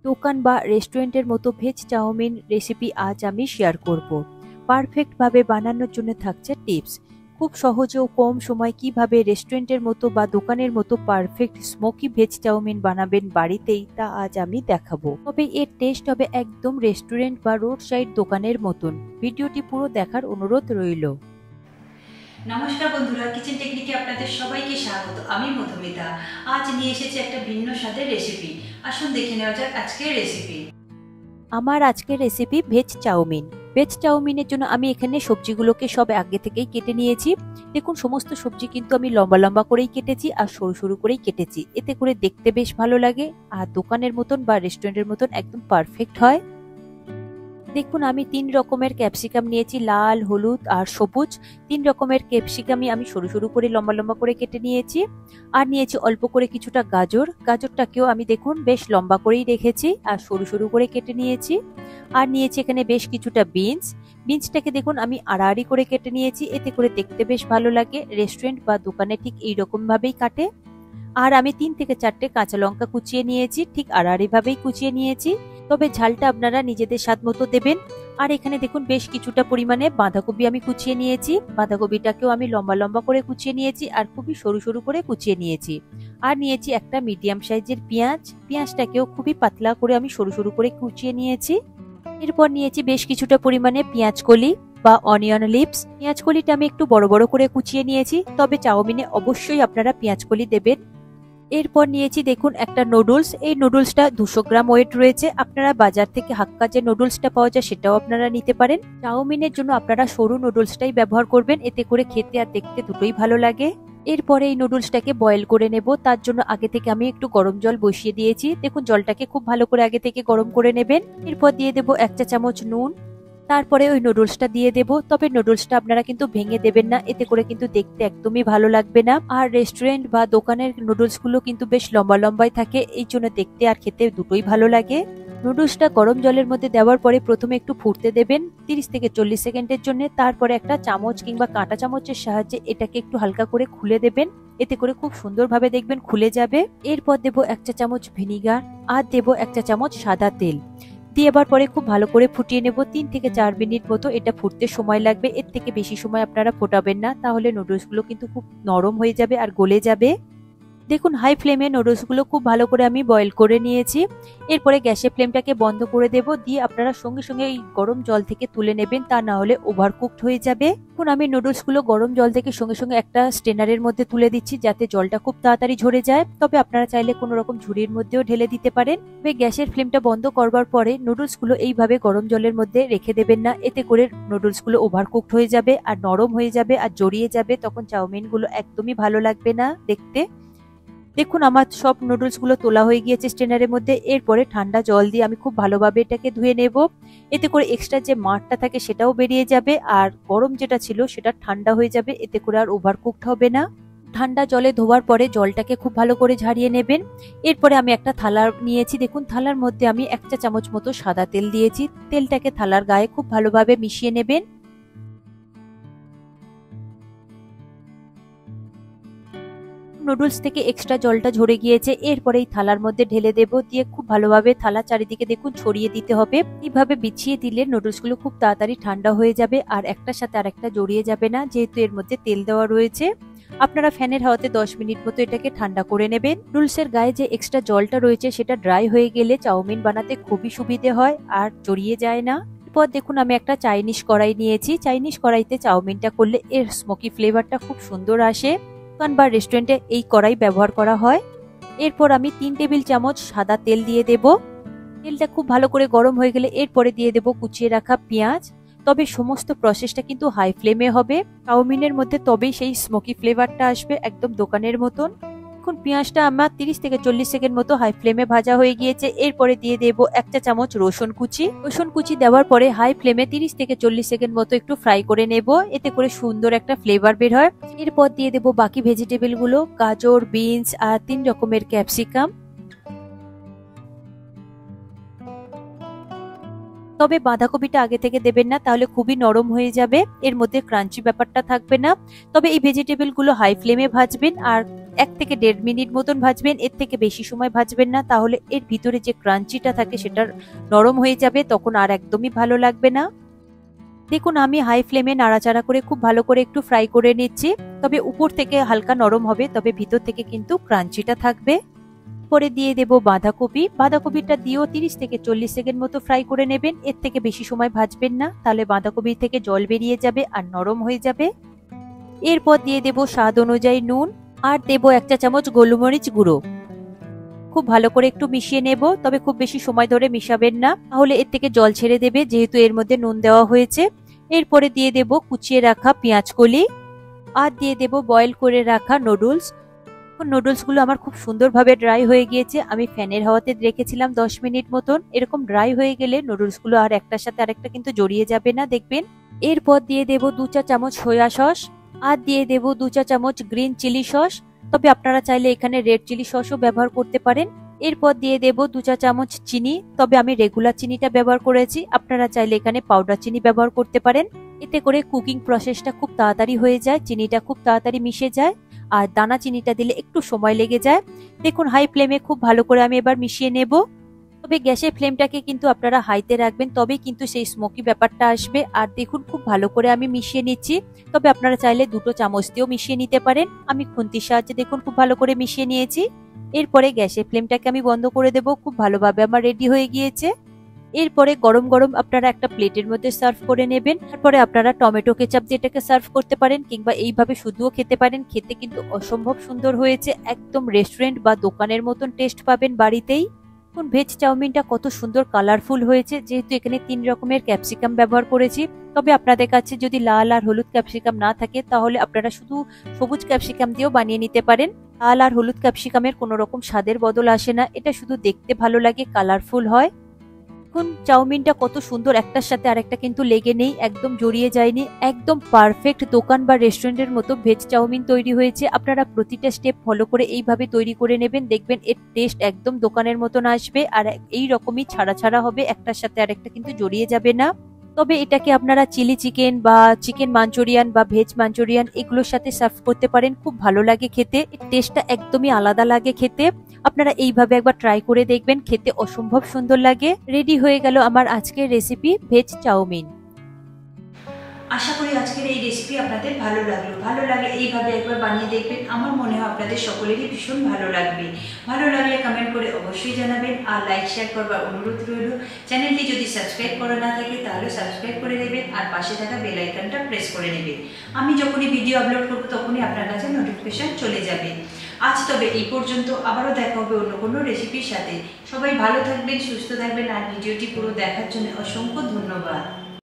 দোকান বা রেস্টুরেন্টের মতো ভেজ চাউমিন রেসিপি আজ আমি শেয়ার করব। পারফেক্ট ভাবে বানানোর জন্য থাকছে টিপস। খুব সহজে ও কম সময় কিভাবে রেস্টুরেন্টের মতো বা দোকানের মতো পারফেক্ট স্মোকি ভেজ চাউমিন বানাবেন বাড়িতেই, তা আজ আমি দেখাবো। তবে এর টেস্ট হবে একদম রেস্টুরেন্ট বা রোড সাইড দোকানের মতন। ভিডিওটি পুরো দেখার অনুরোধ রইল। নমস্কার বন্ধুরা, কিচেন টেকনিকে আপনাদের সবাইকে স্বাগত। আমি মধুমিতা। আজ নিয়ে এসেছি একটা ভিন্ন স্বাদের রেসিপি। আসুন দেখে নেওয়া যাক আজকের রেসিপি। আমার আজকের রেসিপি ভেজ চাউমিন। ভেজ চাউমিনের জন্য আমি এখানে সবজিগুলোকে সব আগে থেকেই কেটে নিয়েছি। দেখুন, সমস্ত সবজি কিন্তু আমি লম্বা লম্বা করেই কেটেছি আর সরু সরু করেই কেটেছি। এতে করে দেখতে বেশ ভালো লাগে আর দোকানের মতন বা রেস্টুরেন্টের মতন একদম পারফেক্ট হয়। দেখুন, আমি 3 রকমের ক্যাপসিকাম নিয়েছি, লাল, হলুদ আর সবুজ। 3 রকমের ক্যাপসিকামই আমি সরু সরু করে লম্বা লম্বা করে কেটে নিয়েছি। আর নিয়েছি অল্প করে কিছুটা গাজর। গাজরটাকেও আমি দেখুন বেশ লম্বা করেই রেখেছি আর সরু সরু করে কেটে নিয়েছি। আর নিয়েছি এখানে বেশ কিছুটা বিনস। বিনসটাকে দেখুন আমি আড়াআড়ি করে কেটে নিয়েছি, এতে করে দেখতে বেশ ভালো লাগে। রেস্টুরেন্ট বা দোকানে ঠিক এইরকম ভাবেই কাটে। আর আমি 3 থেকে 4টে কাঁচা লঙ্কা কুচিয়ে নিয়েছি, ঠিক আড়াআড়ি ভাবেই কুচিয়ে নিয়েছি। তবে ঝালটা আপনারা নিজেদের স্বাদ মতো দেবেন। আর এখানে দেখুন বেশ কিছুটা পরিমাণে বাঁধাকপি আমি কুচিয়ে নিয়েছি। বাঁধাকপিটাকেও আমি লম্বা লম্বা করে কুচিয়ে নিয়েছি আর খুবই সরু সরু করে কুচিয়ে নিয়েছি। আর নিয়েছি একটা মিডিয়াম সাইজের পেঁয়াজ। পেঁয়াজটাকেও খুবই পাতলা করে আমি সরু সরু করে কুচিয়ে নিয়েছি। এরপর নিয়েছি বেশ কিছুটা পরিমাণে পেঁয়াজ কলি বা অনিয়ন লিভস। পেঁয়াজ কলিটা আমি একটু বড় বড় করে কুচিয়ে নিয়েছি, তবে চাউমিনে অবশ্যই আপনারা পেঁয়াজ কলি দেবেন। এরপর নিয়েছি দেখুন একটা নুডলস। এই নুডলসটা 200 গ্রাম ওয়েট রয়েছে। আপনারা বাজার থেকে হাক্কা যে নুডলসটা পাওয়া যায় সেটাও আপনারা নিতে পারেন। চাউমিনের জন্য আপনারা সরু নুডলসটাই ব্যবহার করবেন, এতে করে খেতে আর দেখতে দুটোই ভালো লাগে। এরপরে এই নুডলসটাকে বয়েল করে নেব। তার জন্য আগে থেকে আমি একটু গরম জল বসিয়ে দিয়েছি। দেখুন, জলটাকে খুব ভালো করে আগে থেকে গরম করে নেবেন। এরপর দিয়ে দেব 1 চা চামচ নুন। তারপরে ওই নুডলসটা দিয়ে দেব। তবে নুডলসটা আপনারা কিন্তু ভেঙে দেবেন না, এতে করে কিন্তু দেখতে একদমই ভালো লাগবে না। আর রেস্টুরেন্ট বা দোকানের নুডলস গুলো কিন্তু বেশ লম্বা লম্বাই থাকে, এই জন্য দেখতে আর খেতে দুটোই ভালো লাগে। নুডলসটা গরম জলের মধ্যে দেওয়ার পরে প্রথমে একটু ফুটতে দেবেন 30 থেকে 40 সেকেন্ডের জন্য। তারপরে একটা চামচ কিংবা কাঁটা চামচের সাহায্যে এটাকে একটু হালকা করে খুলে দেবেন, এতে করে খুব সুন্দরভাবে দেখবেন খুলে যাবে। এরপর দেব 1 চা চামচ ভিনিগার আর দেব 1 চা চামচ সাদা তেল। দিয়ে এবার পরে খুব ভালো করে ফুটিয়ে নেব। 3 থেকে 4 মিনিট মতো এটা ফুটতে সময় লাগবে। এর থেকে বেশি সময় আপনারা ফোটাবেন না, তাহলে নুডলস গুলো কিন্তু খুব নরম হয়ে যাবে আর গলে যাবে। দেখুন, হাই ফ্লেমে নুডলস গুলো খুব ভালো করে আমি বয়েল করে নিয়েছি। এরপরে গ্যাসের ফ্লেমটাকে বন্ধ করে দেব। দিয়ে আপনারা সঙ্গে সঙ্গে এই গরম জল থেকে তুলে নেবেন, তা না হলে ওভারকুকড হয়ে যাবে। এখন আমি নুডলস গুলো গরম জল থেকে সঙ্গে সঙ্গে একটা স্ট্রেনারের মধ্যে তুলে দিচ্ছি, যাতে জলটা খুব তাড়াতাড়ি ঝরে যায়। তবে আপনারা চাইলে কোনো রকম ঝুড়ির মধ্যেও ঢেলে দিতে পারেন। তবে গ্যাসের ফ্লেমটা বন্ধ করবার পরে নুডলস গুলো এইভাবে গরম জলের মধ্যে রেখে দেবেন না, এতে করে নুডলস গুলো ওভারকুকড হয়ে যাবে আর নরম হয়ে যাবে আর জড়িয়ে যাবে, তখন চাউমিন গুলো একদমই ভালো লাগবে না দেখতে। দেখুন, আমার সব নুডলস গুলো তোলা হয়ে গিয়েছে স্ট্রেনারের মধ্যে। এরপরে ঠান্ডা জল দিয়ে আমি খুব ভালোভাবে এটাকে ধুয়ে নেব, এতে করে এক্সট্রা যে মাড়টা থাকে সেটাও বেরিয়ে যাবে আর গরম যেটা ছিল সেটা ঠান্ডা হয়ে যাবে, এতে করে আর ওভারকুকড হবে না। ঠান্ডা জলে ধোয়ার পরে জলটাকে খুব ভালো করে ঝারিয়ে নেবেন। এরপরে আমি একটা থালা নিয়েছি। দেখুন, থালার মধ্যে আমি 1 চা চামচ মতো সাদা তেল দিয়েছি। তেলটাকে থালার গায়ে খুব ভালোভাবে মিশিয়ে নেবেন। নুডলস থেকে এক্সট্রা জলটা ঝরে গিয়েছে। এরপরে এই থালার মধ্যে ঢেলে দেব, দিয়ে খুব ভালোভাবে থালা চারিদিকে দেখুন ছড়িয়ে দিতে হবে। এইভাবে বিছিয়ে দিলে নুডলস গুলো খুব তাড়াতাড়ি ঠান্ডা হয়ে যাবে আর একটার সাথে আরেকটা জড়িয়ে যাবে না, যেহেতু এর মধ্যে তেল দেওয়া রয়েছে। আপনারা ফ্যানের হাওয়াতে 10 মিনিট মতো এটাকে ঠান্ডা করে নেবেন। নুডলসের গায়ে যে এক্সট্রা জলটা রয়েছে সেটা ড্রাই হয়ে গেলে চাউমিন বানাতে খুবই সুবিধে হয় আর জড়িয়ে যায় না। এরপর দেখুন, আমি একটা চাইনিজ কড়াই নিয়েছি। চাইনিজ কড়াইতে চাউমিনটা করলে এর স্মোকি ফ্লেভারটা খুব সুন্দর আসে। দোকান বা রেস্টুরেন্টে এই কড়াই ব্যবহার করা হয়। এরপর আমি 3 টেবিল চামচ সাদা তেল দিয়ে দেব। তেলটা খুব ভালো করে গরম হয়ে গেলে এরপরে দিয়ে দেব কুচিয়ে রাখা পেঁয়াজ। তবে সমস্ত প্রসেসটা কিন্তু হাই ফ্লেমে হবে। চাউমিনের মধ্যে তবেই সেই স্মোকি ফ্লেভারটা আসবে একদম দোকানের মতন। এখন পেঁয়াজটা আমার 30 থেকে 40 সেকেন্ড মতো হাই ফ্লেমে ভাজা হয়ে গিয়েছে। এরপরে দিয়ে দেব 1 চা চামচ রসুন কুচি। রসুন কুচি দেওয়ার পরে হাই ফ্লেমে 30 থেকে 40 সেকেন্ড মতো একটু ফ্রাই করে নেব, এতে করে সুন্দর একটা ফ্লেভার বের হয়। এরপর দিয়ে দেব বাকি ভেজিটেবল গুলো, গাজর, বিনস আর 3 রকমের ক্যাপসিকাম। তবে বাঁধাকপিটা আগে থেকে দেবেন না, তাহলে খুবই নরম হয়ে যাবে, এর মধ্যে ক্রাঞ্চি ব্যাপারটা থাকবে না। তবে এই ভেজিটেবল গুলো হাই ফ্লেমে ভাজবেন আর 1 থেকে 1.5 মিনিট মতন ভাজবেন, এর থেকে বেশি সময় ভাজবেন না, তাহলে এর ভিতরে যে ক্রাঞ্চিটা থাকে সেটা নরম হয়ে যাবে, তখন আর একদমই ভালো লাগবে না। দেখুন আমি হাই ফ্লেমে নাড়াচাড়া করে খুব ভালো করে একটু ফ্রাই করে নিচ্ছি, তবে উপর থেকে হালকা নরম হবে, তবে ভিতর থেকে কিন্তু ক্রাঞ্চিটা থাকবে। পরে দিয়ে দেব বাঁধাকপি, বাঁধাকপিটা দিয়েও 30 থেকে 40 সেকেন্ড মতো ফ্রাই করে নেবেন, এর থেকে বেশি সময় ভাজবেন না, তাহলে বাঁধাকপি থেকে জল বেরিয়ে যাবে আর নরম হয়ে যাবে। এরপর দিয়ে দেব স্বাদ অনুযায়ী নুন, আর দেব 1 চা চামচ গোলমরিচ গুঁড়ো। খুব ভালো করে একটু মিশিয়ে নেব, তবে খুব বেশি সময় ধরে মিশাবেন না, তাহলে এর থেকে জল ছেড়ে দেবে, যেহেতু এর মধ্যে নুন দেওয়া হয়েছে। এরপরে দিয়ে দেব কুচিয়ে রাখা পেঁয়াজ কলি, আর দিয়ে দেব বয়েল করে রাখা নুডলস। নুডলসগুলো আমার খুব সুন্দরভাবে ড্রাই হয়ে গিয়েছে, আমি ফ্যানের হাওয়াতে রেখেছিলাম 10 মিনিট মতন। এরকম ড্রাই হয়ে গেলে নুডলসগুলো আর একটার সাথে আরেকটা কিন্তু জড়িয়ে যাবে না, দেখবেন। এরপর দিয়ে দেব 2 চা চামচ সয়া সস, আর দিয়ে দেব 2 চা চামচ গ্রিন চিলি সস, তবে আপনারা চাইলে এখানে রেড চিলি সসও ব্যবহার করতে পারেন। এরপর দিয়ে দেব 2 চা চামচ চিনি, তবে আমি রেগুলার চিনিটা ব্যবহার করেছি, আপনারা চাইলে এখানে পাউডার চিনি ব্যবহার করতে পারেন। এতে করে কুকিং প্রসেসটা খুব তাড়াতাড়ি হয়ে যায়, চিনিটা খুব তাড়াতাড়ি মিশে যায়, আর দানা চিনিটা দিলে একটু সময় লেগে যায়। দেখুন হাই ফ্লেমে খুব ভালো করে আমি এবার মিশিয়ে নেব, তবে গ্যাসের ফ্লেমটাকে কিন্তু আপনারা হাইতে রাখবেন, তবে কিন্তু সেই স্মোকি ব্যাপারটা আসবে। আর দেখুন খুব ভালো করে আমি মিশিয়ে নিচ্ছি, তবে আপনারা চাইলে 2 চামচ দিয়েও মিশিয়ে নিতে পারেন। আমি খুন্তির সাহায্যে দেখুন খুব ভালো করে মিশিয়ে নিয়েছি। এরপরে গ্যাসের ফ্লেমটাকে আমি বন্ধ করে দেব, খুব ভালোভাবে আমার রেডি হয়ে গিয়েছে। এরপরে গরম গরম আপনারা একটা প্লেটের মধ্যে সার্ভ করে নেবেন। তারপরে আপনারা টমেটো কেচাপ দিয়ে এটাকে সার্ভ করতে পারেন, কিংবা এইভাবে শুধুও খেতে পারেন। খেতে কিন্তু অসম্ভব সুন্দর হয়েছে, একদম রেস্টুরেন্ট বা দোকানের মতন টেস্ট পাবেন বাড়িতেই। দেখুন ভেজ চাউমিনটা কত সুন্দর কালারফুল হয়েছে, যেহেতু এখানে 3 রকমের ক্যাপসিকাম ব্যবহার করেছি। তবে আপনাদের কাছে যদি লাল আর হলুদ ক্যাপসিকাম না থাকে, তাহলে আপনারা শুধু সবুজ ক্যাপসিকাম দিয়েও বানিয়ে নিতে পারেন। লাল আর হলুদ ক্যাপসিকামের কোনো রকম স্বাদের বদল আসে না, এটা শুধু দেখতে ভালো লাগে, কালারফুল হয়। দেখুন চাউমিনটা কত সুন্দর, একটার সাথে আরেকটা কিন্তু লেগে নেই, একদম জড়িয়ে যায়নি, একদম পারফেক্ট দোকান বা রেস্টুরেন্টের মতো ভেজ চাউমিন তৈরি হয়েছে। আপনারা প্রতিটা স্টেপ ফলো করে এইভাবে তৈরি করে নেবেন, দেখবেন এর টেস্ট একদম দোকানের মতন আসবে, আর এই রকমই ছাড়া ছাড়া হবে, একটার সাথে আরেকটা কিন্তু জড়িয়ে যাবে না। তবে এটাকে আপনারা চিলি চিকেন বা চিকেন মাঞ্চুরিয়ান বা ভেজ মাঞ্চুরিয়ান এগুলোর সাথে সার্ভ করতে পারেন, খুব ভালো লাগে খেতে, টেস্টটা একদমই আলাদা লাগে খেতে। আপনারা এইভাবে একবার ট্রাই করে দেখবেন, খেতে অসম্ভব সুন্দর লাগে। রেডি হয়ে গেল আমার আজকের রেসিপি ভেজ চাউমিন। আশা করি আজকের এই রেসিপি আপনাদের ভালো লাগলো। ভালো লাগলে এইভাবে একবার বানিয়ে দেখবেন, আমার মনে হয় আপনাদের সকলেরই ভীষণ ভালো লাগবে। ভালো লাগলে কমেন্ট করে অবশ্যই জানাবেন, আর লাইক শেয়ার করবার অনুরোধ রইল। চ্যানেলটি যদি সাবস্ক্রাইব করা না থাকে তাহলে সাবস্ক্রাইব করে দেবেন, আর পাশে থাকা বেল আইকনটা প্রেস করে নেবেন। আমি যখনই ভিডিও আপলোড করব তখনই আপনার কাছে নোটিফিকেশন চলে যাবে। আজ তবে এই পর্যন্ত, আবারও দেখা হবে অন্য কোনো রেসিপির সাথে। সবাই ভালো থাকবেন, সুস্থ থাকবেন, আর ভিডিওটি পুরো দেখার জন্য অসংখ্য ধন্যবাদ।